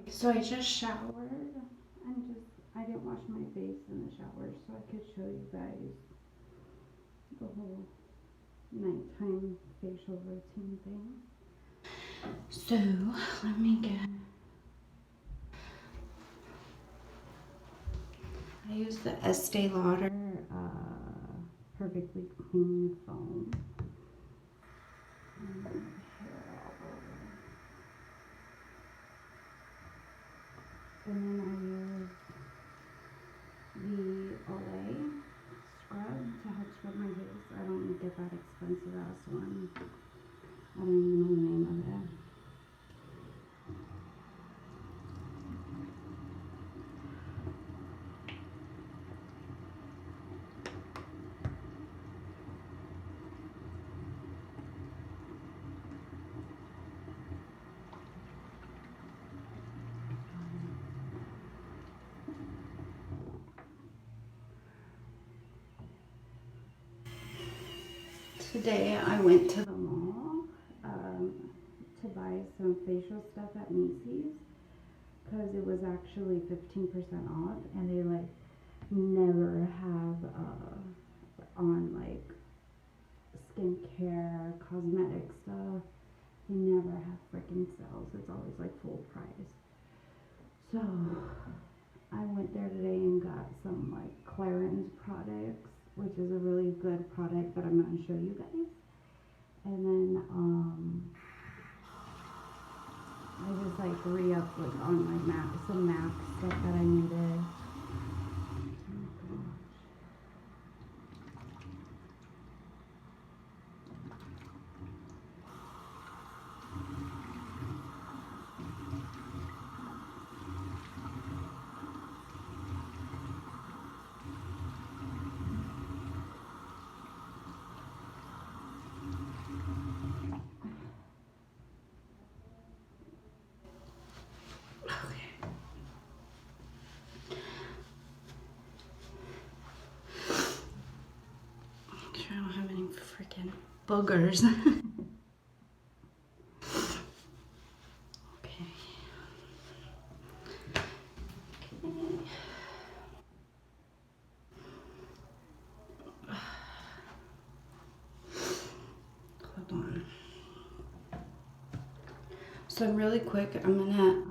So I just showered and I didn't wash my face in the shower so I could show you guys the whole nighttime facial routine thing. So let me get, I use the Estee Lauder Perfectly Clean Foam. And hair all over. And then I use the Olay scrub to help scrub my face. I don't get that expensive ass one. I don't even know the name of it. Today I went to the mall to buy some facial stuff at Macy's because it was actually 15% off, and they like never have on like skincare, cosmetic stuff. They never have freaking sales. It's always like full price. So I went there today and got some like Clarins products, which is a really good product that I'm going to show you guys. And then I just like re-upped like on my some MAC stuff that I needed. I don't have any freaking boogers. Okay. Hold on. So really quick, I'm gonna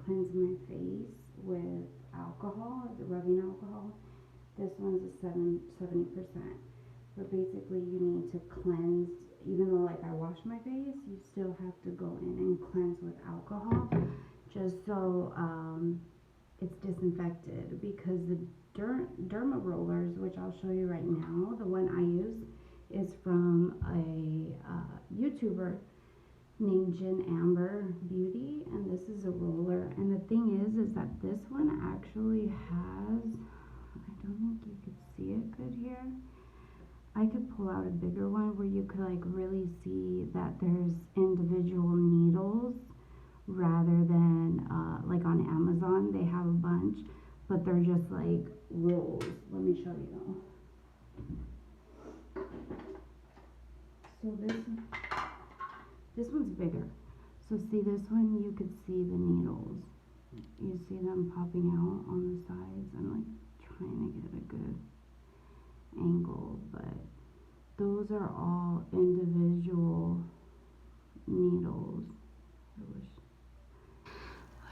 cleanse my face with alcohol, the rubbing alcohol. This one's a 70%. But basically you need to cleanse, even though like I wash my face, you still have to go in and cleanse with alcohol just so it's disinfected, because the dermarollers, which I'll show you right now, the one I use is from a YouTuber named Jen Amber Beauty, and this is a roller. And the thing is that this one actually has, I don't think you could see it good here. I could pull out a bigger one where you could like really see that there's individual needles rather than like on Amazon they have a bunch, but they're just like rolls. Let me show you. So this one's bigger. So see this one, you could see the needles. You see them popping out on the sides. I'm like trying to get a good angle, but those are all individual needles. I wish,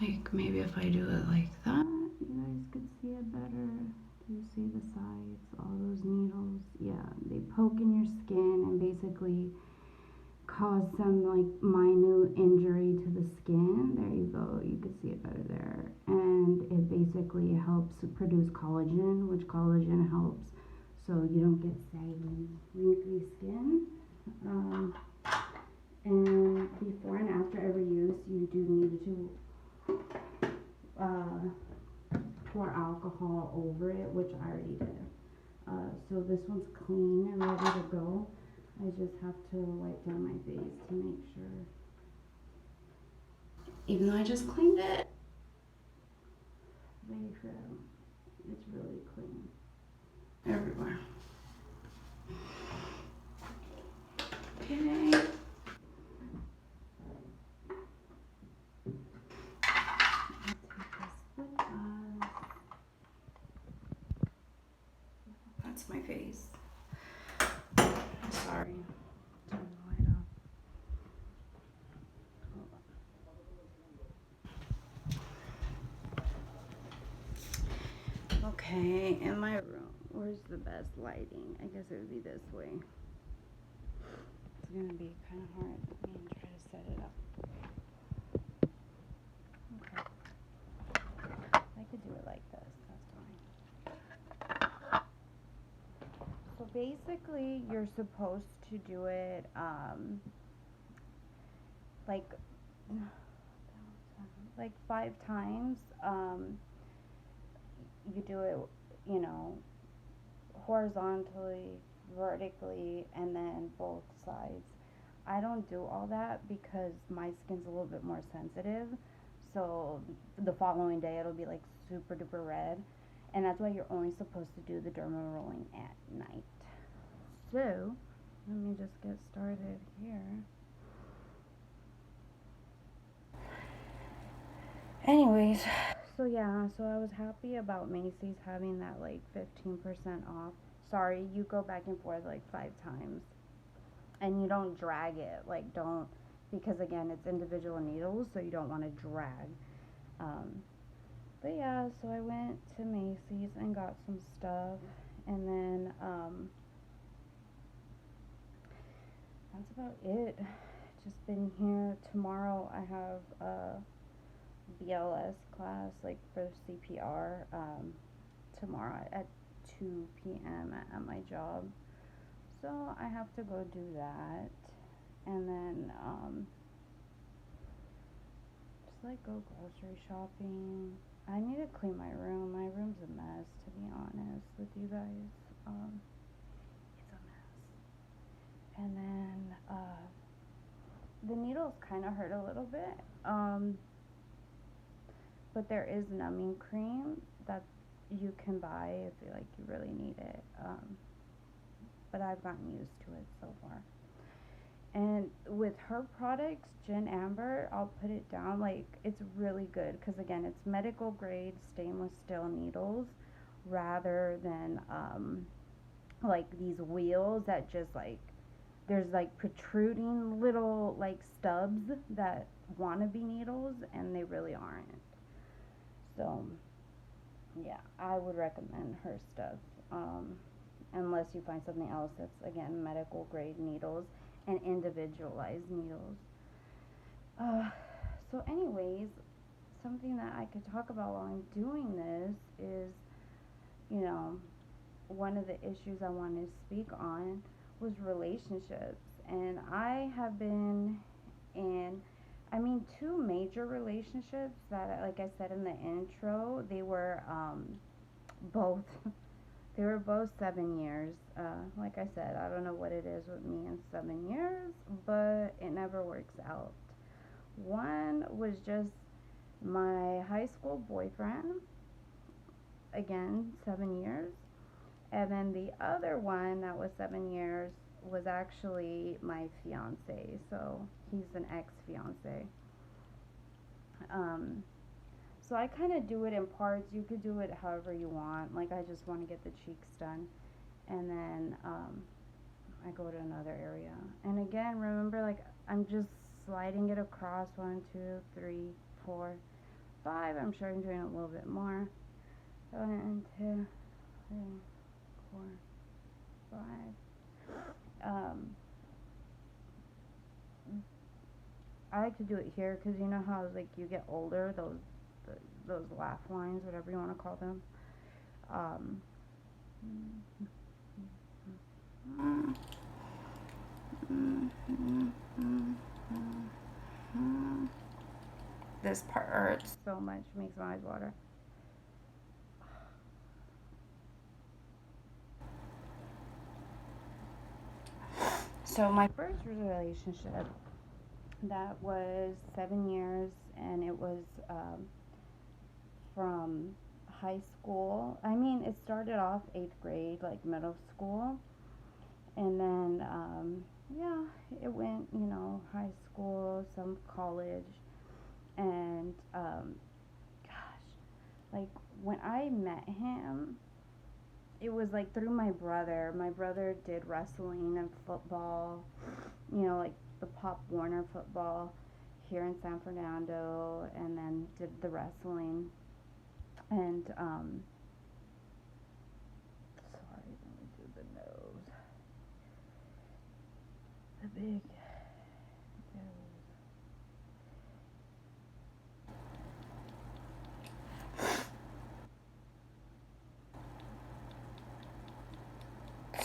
like maybe if I do it like that, you guys could see it better. Do you see the sides, all those needles? Yeah, they poke in your skin and basically cause some like minute injury to the skin. There you go, you can see it better there. And it basically helps produce collagen, which collagen helps so you don't get saggy, wrinkly skin. And before and after every use, you do need to pour alcohol over it, which I already did. So this one's clean and ready to go. I just have to wipe down my face to make sure. Even though I just cleaned it, it's really clean everywhere. Okay. my face. Sorry. Turn the light off. Okay, in my room, where's the best lighting? I guess it would be this way. It's gonna be kind of hard. Let me try to set it up. Okay. I could do it like this, that's fine. So basically, you're supposed to do it, like 5 times. You do it, you know, horizontally, vertically, and then both sides. I don't do all that because my skin's a little bit more sensitive. So the following day it'll be like super duper red. And that's why you're only supposed to do the derma rolling at night. So let me just get started here. Anyways, so yeah, so I was happy about Macy's having that like 15% off. Sorry, you go back and forth like 5 times. And you don't drag it, like don't, because again, it's individual needles, so you don't want to drag. But yeah, so I went to Macy's and got some stuff, and then that's about it. Just been here. Tomorrow I have a BLS class, like for CPR, tomorrow at 2 p.m. at my job. So I have to go do that, and then just like go grocery shopping. I need to clean my room. My room's a mess, to be honest with you guys. It's a mess. And then the needles kind of hurt a little bit, but there is numbing cream that you can buy if you really need it. But I've gotten used to it so far. And with her products, Gin Amber, I'll put it down, like, it's really good, because again, it's medical grade stainless steel needles, rather than like these wheels that just like, there's like protruding little like stubs that want to be needles, and they really aren't. So yeah, I would recommend her stuff, unless you find something else that's, again, medical grade needles and individualized needles. So anyways, something that I could talk about while I'm doing this is, you know, one of the issues I wanted to speak on was relationships. And I have been in, 2 major relationships that, like I said in the intro, they were both they were both 7 years. Like I said, I don't know what it is with me in 7 years, but it never works out. One was just my high school boyfriend, again, 7 years. And then the other one that was 7 years was actually my fiance. So he's an ex-fiance. So I kind of do it in parts. You could do it however you want. Like, I just want to get the cheeks done. And then I go to another area. And again, remember, like, I'm just sliding it across. 1, 2, 3, 4, 5. I'm sure I'm doing a little bit more. 1, 2, 3, 4, 5. I like to do it here because you know how, like, you get older, those laugh lines, whatever you want to call them. This part hurts so much, makes my eyes water. So my first relationship, that was 7 years, and it was from high school. It started off 8th grade, like middle school, and then yeah, it went, high school, some college, and gosh, like when I met him, it was like through my brother. My brother did wrestling and football, you know, like the Pop Warner football here in San Fernando, and then did the wrestling. And, sorry, let me do the nose. The big nose.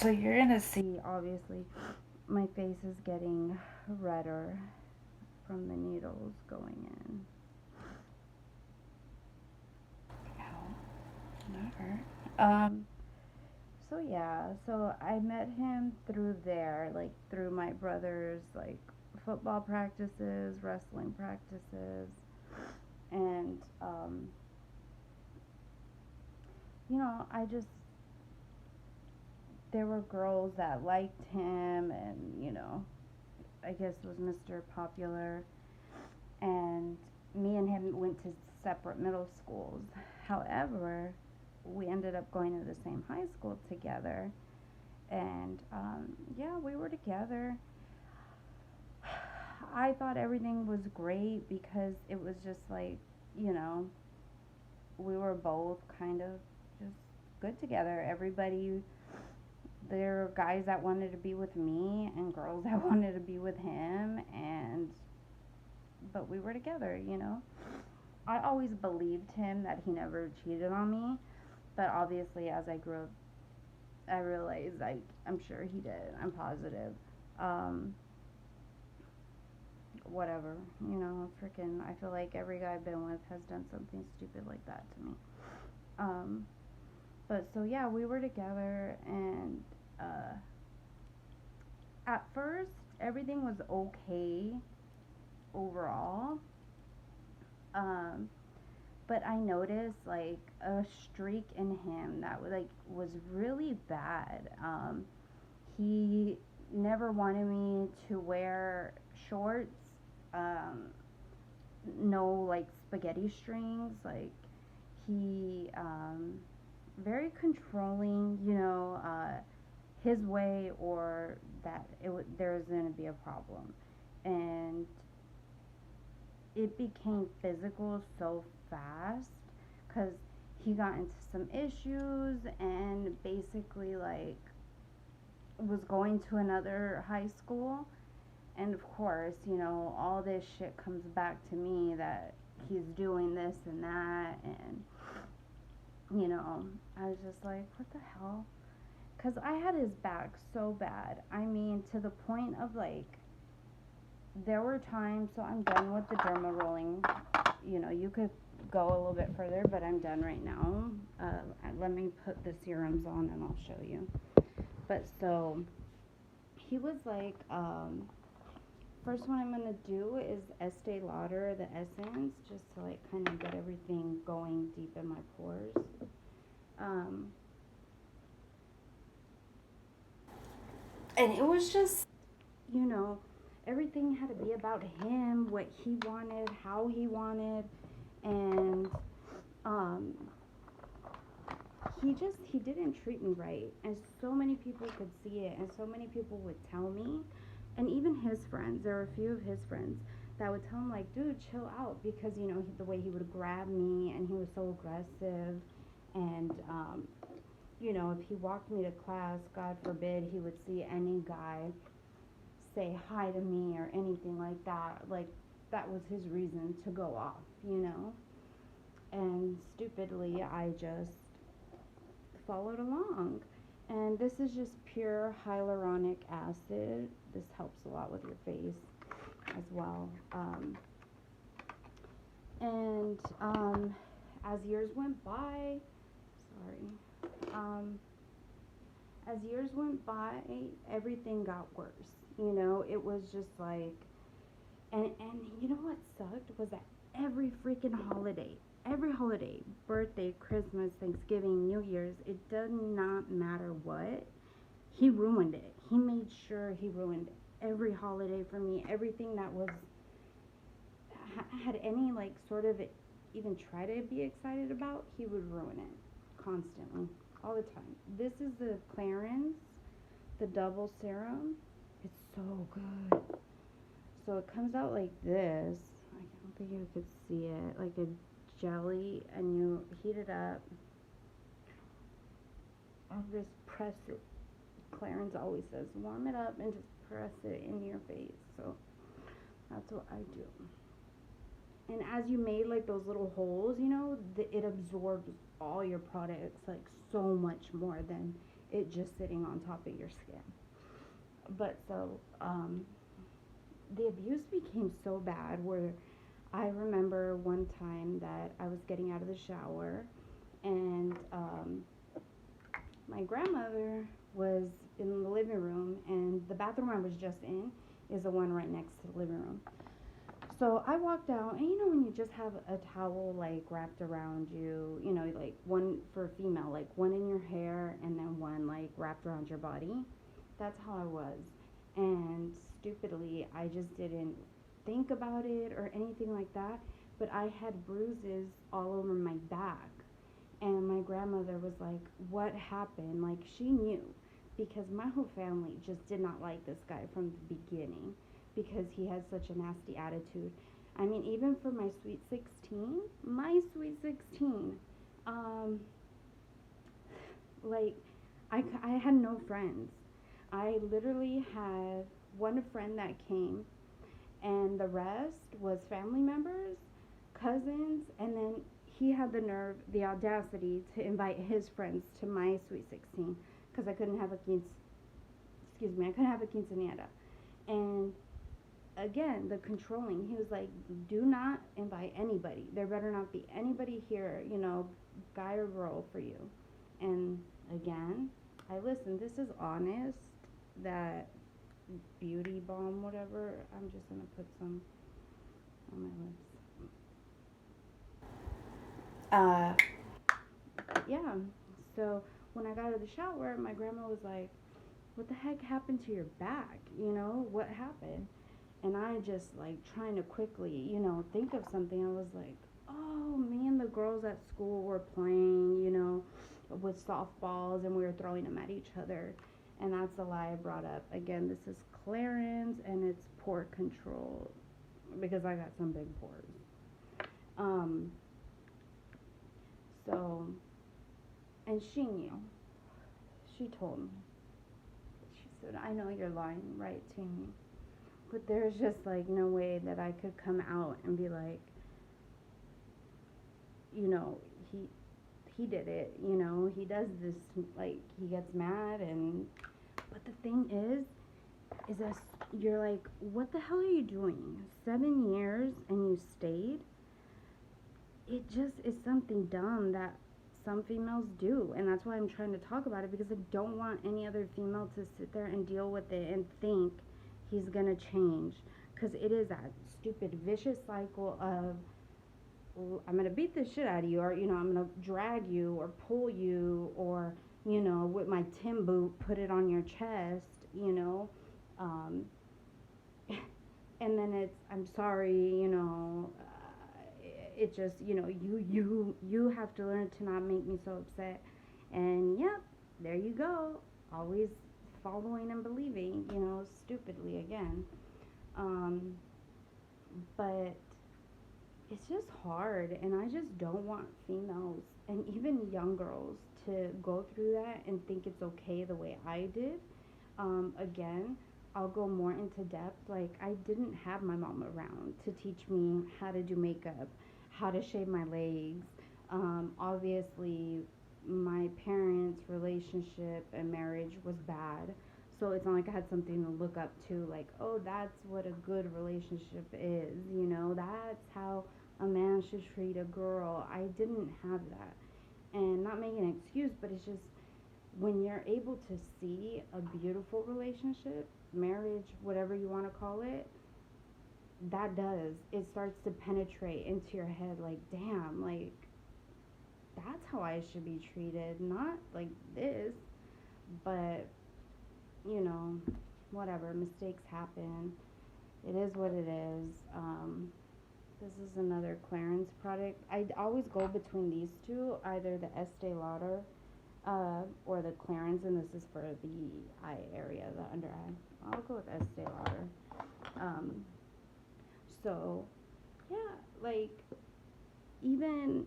So you're gonna see, obviously, my face is getting redder from the needles going in. Ow, that hurt. So yeah, so I met him through there, like through my brother's like football practices, wrestling practices, and you know, I just there were girls that liked him, and you know, I guess was Mr. Popular, and me and him went to separate middle schools. However, we ended up going to the same high school together, and yeah, we were together. I thought everything was great because it was just like, you know, we were both kind of just good together. Everybody, there were guys that wanted to be with me and girls that wanted to be with him, and but we were together, you know. I always believed him that he never cheated on me, but obviously as I grew up, I realized I'm sure he did. I'm positive. Um, Whatever, you know, freaking, I feel like every guy I've been with has done something stupid like that to me. Um, but so yeah, we were together, and at first everything was okay overall. Um, but I noticed like a streak in him that was really bad. He never wanted me to wear shorts. Um, no like spaghetti strings. Like he very controlling. You know, his way or that there's gonna be a problem, and it became physical so fast because he got into some issues and basically like was going to another high school, and of course, you know, all this shit comes back to me that he's doing this and that, and you know, I was just like, what the hell? Because I had his back so bad. I mean, to the point of like, there were times, so I'm done with the derma rolling. You know, you could go a little bit further, but I'm done right now. Let me put the serums on and I'll show you. But so, he was like, first one I'm going to do is Estee Lauder, the essence, just to like kind of get everything going deep in my pores. And it was just, you know, everything had to be about him, what he wanted, how he wanted, and um, he didn't treat me right, and so many people could see it, and so many people would tell me, and even his friends. There were a few of his friends that would tell him like, dude, chill out, because you know the way he would grab me, and he was so aggressive, and you know, if he walked me to class, God forbid, he would see any guy say hi to me or anything like that. Like, that was his reason to go off, you know? And stupidly, I just followed along. And this is just pure hyaluronic acid. This helps a lot with your face as well. And as years went by, as years went by, everything got worse. You know, it was just like, and you know what sucked was that every holiday, birthday, Christmas, Thanksgiving, New Year's, it does not matter what, he ruined it. He made sure he ruined every holiday for me. Everything that was had any like sort of even try to be excited about, he would ruin it constantly. all the time. This is the Clarins, the double serum. It's so good. So it comes out like this. I don't think you could see it. Like a jelly, and you heat it up. And just press it. Clarence always says, warm it up and just press it in your face. So that's what I do. And as you made like those little holes, it absorbs all your products like so much more than it just sitting on top of your skin. But so the abuse became so bad where I remember one time that I was getting out of the shower, and my grandmother was in the living room, and the bathroom I was just in is the one right next to the living room. So I walked out, and when you just have a towel like wrapped around you, like one for a female, like one in your hair and then one like wrapped around your body. That's how I was. And stupidly, I just didn't think about it or anything like that. But I had bruises all over my back. And my grandmother was like, what happened? Like, she knew. Because my whole family just did not like this guy from the beginning. Because he had such a nasty attitude. I mean, even for my sweet 16, like, I had no friends. I literally had one friend that came, and the rest was family members, cousins, and then he had the nerve, the audacity to invite his friends to my sweet 16 because I couldn't have a quinceañera. And again, the controlling, he was like, do not invite anybody. There better not be anybody here, guy or girl for you. And again, I listened. This is honest. That beauty balm, whatever. I'm just gonna put some on my lips. Yeah. So when I got out of the shower, my grandma was like, "What the heck happened to your back? What happened?" And I just like trying to quickly, think of something. I was like, "Oh, me and the girls at school were playing, with softballs, and we were throwing them at each other." And that's the lie I brought up. Again, this is Clarins, and it's pore control because I got some big pores. So, and she knew. She told me. She said, "I know you're lying right to me." But there's just like no way that I could come out and be like, he did it, he does this, like, he gets mad. And but the thing is that you're like, what the hell are you doing? 7 years and you stayed? It just is something dumb that some females do, and that's why I'm trying to talk about it, because I don't want any other female to sit there and deal with it and think he's gonna change, because it is that stupid vicious cycle of, I'm gonna beat the shit out of you, or I'm gonna drag you or pull you, or with my Tim boot put it on your chest, and then it's, I'm sorry, it just, you have to learn to not make me so upset. And yep, there you go, always following and believing, stupidly again. But it's just hard, and I just don't want females and even young girls to go through that and think it's okay the way I did. Again, I'll go more into depth. Like, I didn't have my mom around to teach me how to do makeup, how to shave my legs. Obviously, my parents' relationship and marriage was bad. So it's not like I had something to look up to, like, oh, that's what a good relationship is, that's how a man should treat a girl. I didn't have that. And not making an excuse, but it's just, when you're able to see a beautiful relationship, marriage, whatever you want to call it, it starts to penetrate into your head, like, damn, like, that's how I should be treated, not like this. But whatever, mistakes happen. It is what it is. This is another Clarins product. I always go between these two, either the Estee Lauder or the clearance, and this is for the eye area, the under eye. I'll go with Estee Lauder. Um, so yeah, like even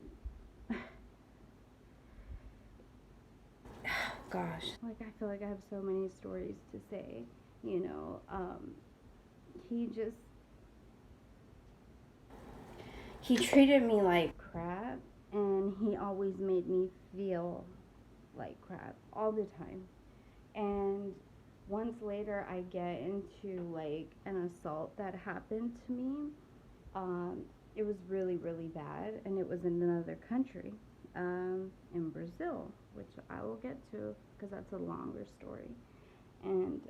gosh, like I feel like I have so many stories to say, you know. He just he treated me like crap, and he always made me feel like crap all the time. And once later I get into like an assault that happened to me. um, it was really really bad, and it was in another country, in Brazil, which I will get to because that's a longer story. And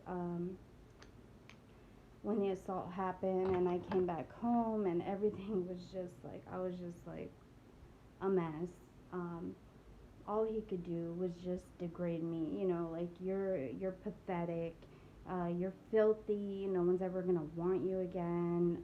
when the assault happened and I came back home, and everything was just like, I was just like a mess. um, all he could do was just degrade me, you know, like you're pathetic, you're filthy, no one's ever gonna want you again,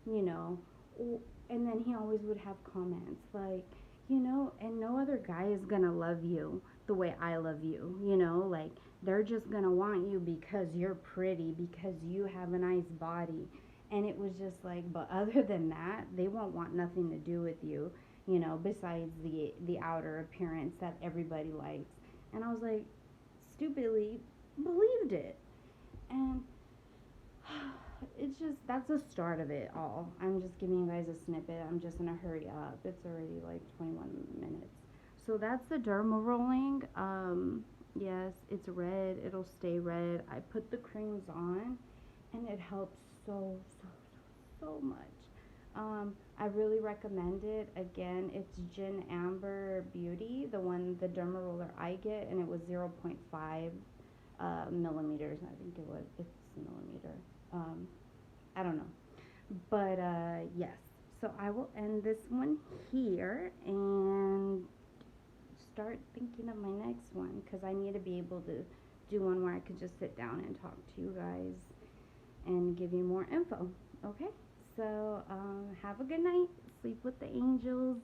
you know. And then he always would have comments like, you know, and no other guy is gonna love you the way I love you, you know, like they're just gonna want you because you're pretty, because you have a nice body. And it was just like, but other than that, they won't want nothing to do with you, you know, besides the outer appearance that everybody likes. And I was like, stupidly believed it. And it's just, that's the start of it all. I'm just giving you guys a snippet. I'm just gonna hurry up. It's already like 21 minutes. So that's the derma rolling. Yes, it's red. It'll stay red. I put the creams on, and it helps so much. I really recommend it. Again, it's Gin Amber Beauty, the one, the derma roller I get, and it was 0.5 millimeters. I think it was. It's millimeter. Um, I don't know. But yes. So I will end this one here and start thinking of my next one, because I need to be able to do one where I could just sit down and talk to you guys and give you more info. Okay? So have a good night. Sleep with the angels.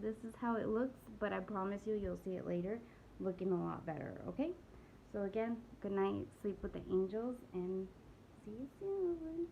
This is how it looks, but I promise you, you'll see it later looking a lot better. Okay? So again, good night. Sleep with the angels, and see you soon.